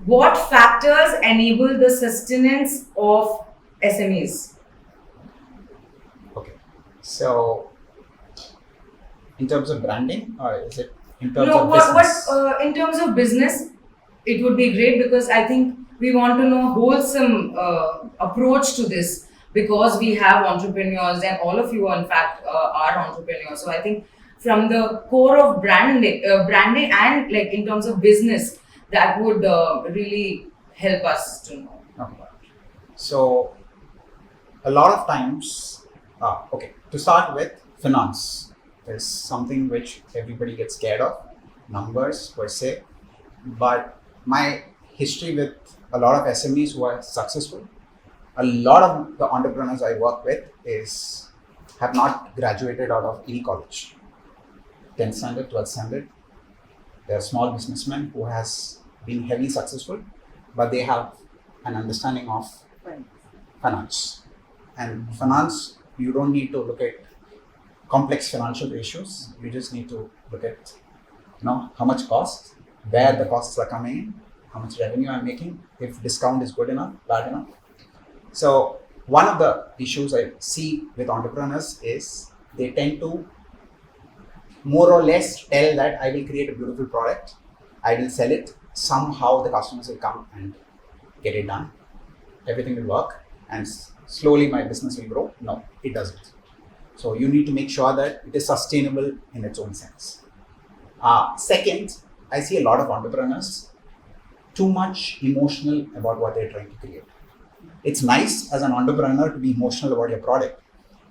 what factors enable the sustenance of SMEs? Okay. So, in terms of branding, or is it in terms No, of business? in terms of business, it would be great because I think we want to know wholesome approach to this because we have entrepreneurs and all of you, in fact, are entrepreneurs. So I think from the core of branding and like in terms of business, that would really help us to know. Okay. So, a lot of times, okay, to start with, finance is something which everybody gets scared of, numbers per se. But my history with a lot of SMEs who are successful, a lot of the entrepreneurs I work with is have not graduated out of any college, 10th standard, 12th standard. They're small businessmen who has been heavily successful, but they have an understanding of finance. And finance, you don't need to look at complex financial ratios. You just need to look at, how much cost, where the costs are coming in, how much revenue I'm making, if discount is good enough, bad enough. So one of the issues I see with entrepreneurs is they tend to more or less tell that I will create a beautiful product, I will sell it, somehow the customers will come and get it done, everything will work, and slowly my business will grow. No, it doesn't. So you need to make sure that it is sustainable in its own sense. Second, I see a lot of entrepreneurs too much emotional about what they're trying to create. It's nice as an entrepreneur to be emotional about your product,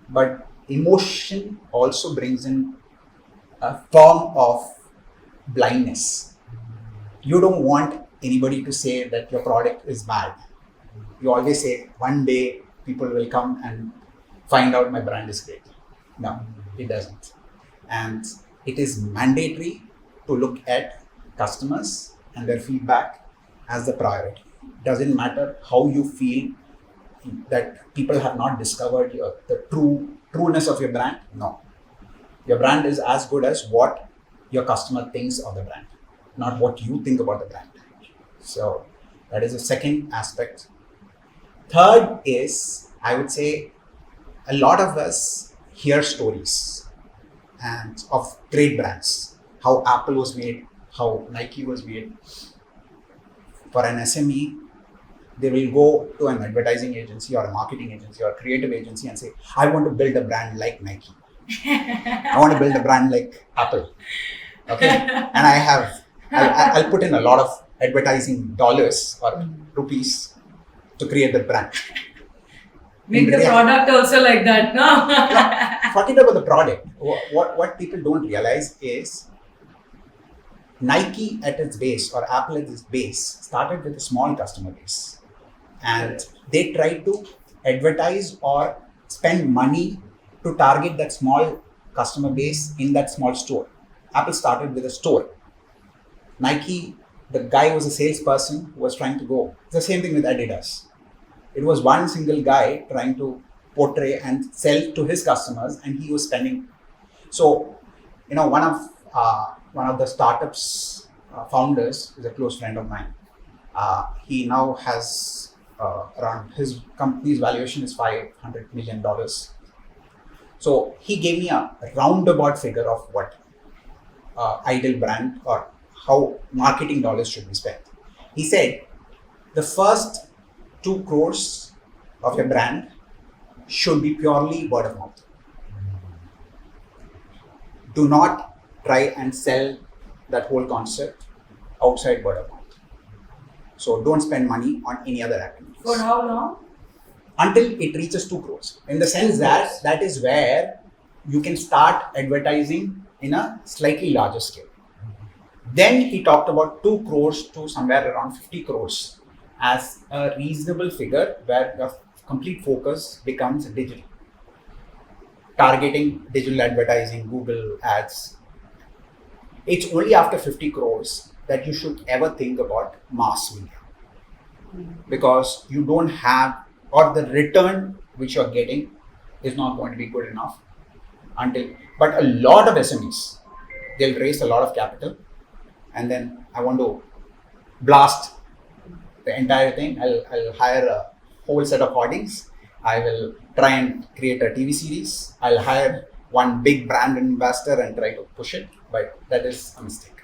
but emotion also brings in a form of blindness. You don't want anybody to say that your product is bad. You always say, one day people will come and find out my brand is great. No, it doesn't. And it is mandatory to look at customers and their feedback as the priority. It doesn't matter how you feel that people have not discovered the trueness of your brand. No. Your brand is as good as what your customer thinks of the brand, not what you think about the brand. So that is the second aspect. Third is, I would say, a lot of us hear stories and of great brands, how Apple was made, how Nike was made. For an SME, they will go to an advertising agency or a marketing agency or a creative agency and say, I want to build a brand like Nike. I want to build a brand like Apple. Okay. And I'll put in a lot of advertising dollars or rupees to create the brand. Make the product also like that, no? Forget about the product. What people don't realize is Nike at its base or Apple at its base started with a small customer base. And they tried to advertise or spend money to target that small customer base in that small store. Apple started with a store. Nike, the guy was a salesperson who was trying to go. It's the same thing with Adidas. It was one single guy trying to portray and sell to his customers, and he was spending. So, one of the startups founders is a close friend of mine. He now has around his company's valuation is $500 million. So he gave me a roundabout figure of what ideal brand or how marketing dollars should be spent. He said the first 2 crores of your brand should be purely word of mouth. Do not try and sell that whole concept outside word of mouth. So don't spend money on any other activities. For how long? Until it reaches 2 crores. In the sense that is where you can start advertising in a slightly larger scale. Then he talked about 2 crores to somewhere around 50 crores as a reasonable figure where your complete focus becomes digital. Targeting digital advertising, Google ads. It's only after 50 crores that you should ever think about mass media. Because you don't have, or the return which you're getting is not going to be good enough but a lot of SMEs, they'll raise a lot of capital and then I want to blast the entire thing. I'll hire a whole set of audience. I will try and create a TV series. I'll hire one big brand ambassador and try to push it, but that is a mistake.